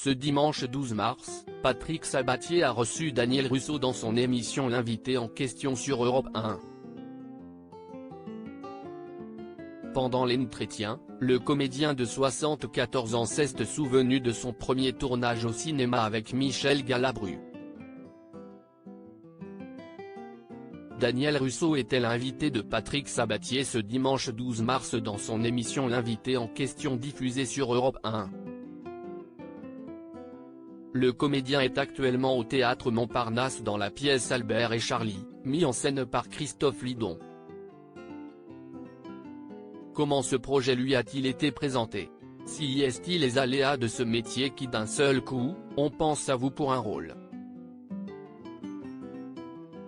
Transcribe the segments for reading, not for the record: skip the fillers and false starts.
Ce dimanche 12 mars, Patrick Sabatier a reçu Daniel Russo dans son émission L'invité en question sur Europe 1. Pendant l'entretien, le comédien de 74 ans s'est souvenu de son premier tournage au cinéma avec Michel Galabru. Daniel Russo était l'invité de Patrick Sabatier ce dimanche 12 mars dans son émission L'invité en question diffusée sur Europe 1. Le comédien est actuellement au théâtre Montparnasse dans la pièce Albert et Charlie, mis en scène par Christophe Lidon. Comment ce projet lui a-t-il été présenté? Si est-il les aléas de ce métier qui d'un seul coup, on pense à vous pour un rôle?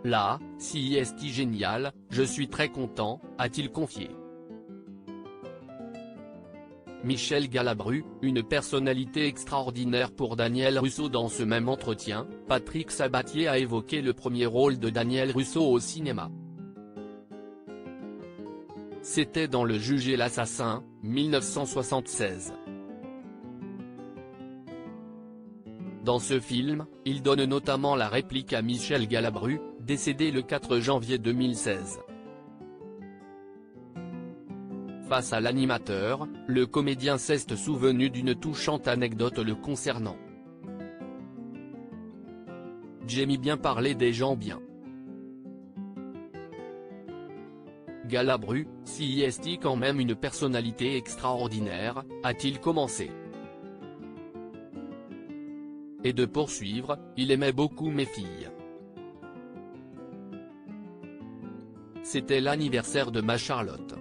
Là, si est-il génial, je suis très content, a-t-il confié. Michel Galabru, une personnalité extraordinaire pour Daniel Russo. Dans ce même entretien, Patrick Sabatier a évoqué le premier rôle de Daniel Russo au cinéma. C'était dans Le Juge et l'Assassin, 1976. Dans ce film, il donne notamment la réplique à Michel Galabru, décédé le 4 janvier 2016. Face à l'animateur, le comédien s'est souvenu d'une touchante anecdote le concernant. J'aime bien parler des gens bien. Galabru, si est-il quand même une personnalité extraordinaire, a-t-il commencé. Et de poursuivre, il aimait beaucoup mes filles. C'était l'anniversaire de ma Charlotte.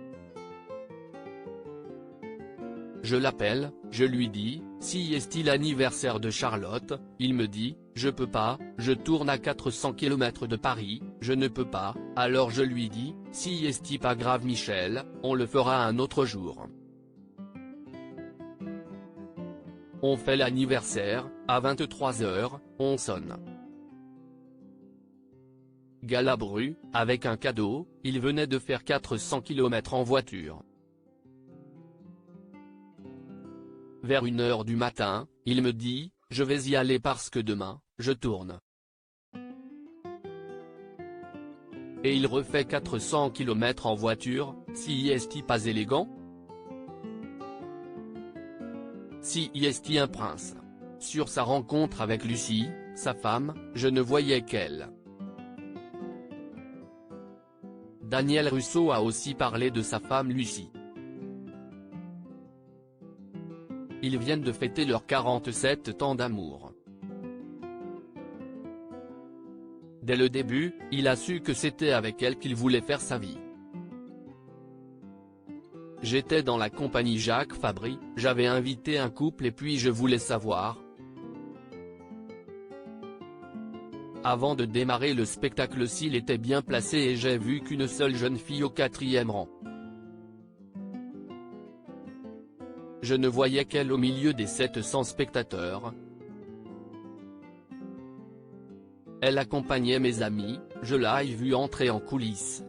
Je l'appelle, je lui dis, si est-il l'anniversaire de Charlotte, il me dit, je peux pas, je tourne à 400 km de Paris, je ne peux pas, alors je lui dis, si est-il pas grave Michel, on le fera un autre jour. On fait l'anniversaire, à 23h, on sonne. Galabru, avec un cadeau, il venait de faire 400 km en voiture. Vers 1h du matin, il me dit, je vais y aller parce que demain, je tourne. Et il refait 400 km en voiture, si est-il pas élégant? Si est-il un prince? Sur sa rencontre avec Lucie, sa femme, je ne voyais qu'elle. Daniel Russo a aussi parlé de sa femme Lucie. Ils viennent de fêter leurs 47 ans d'amour. Dès le début, il a su que c'était avec elle qu'il voulait faire sa vie. J'étais dans la compagnie Jacques Fabry, j'avais invité un couple et puis je voulais savoir. Avant de démarrer le spectacle s'il était bien placé et j'ai vu qu'une seule jeune fille au 4e rang. Je ne voyais qu'elle au milieu des 700 spectateurs. Elle accompagnait mes amis, je l'ai vue entrer en coulisses.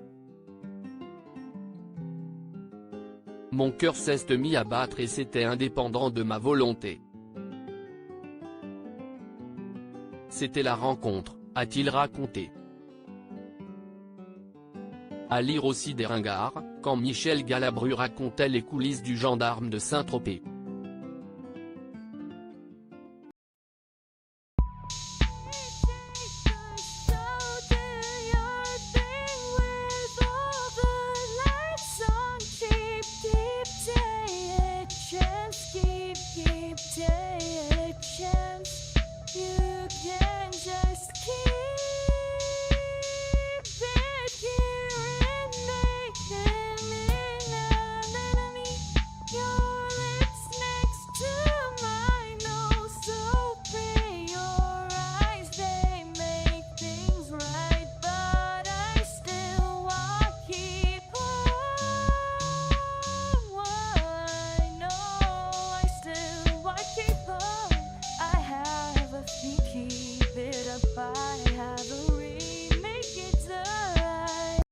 Mon cœur s'est mis à battre et c'était indépendant de ma volonté. C'était la rencontre, a-t-il raconté. À lire aussi des ringards, quand Michel Galabru racontait les coulisses du Gendarme de Saint-Tropez.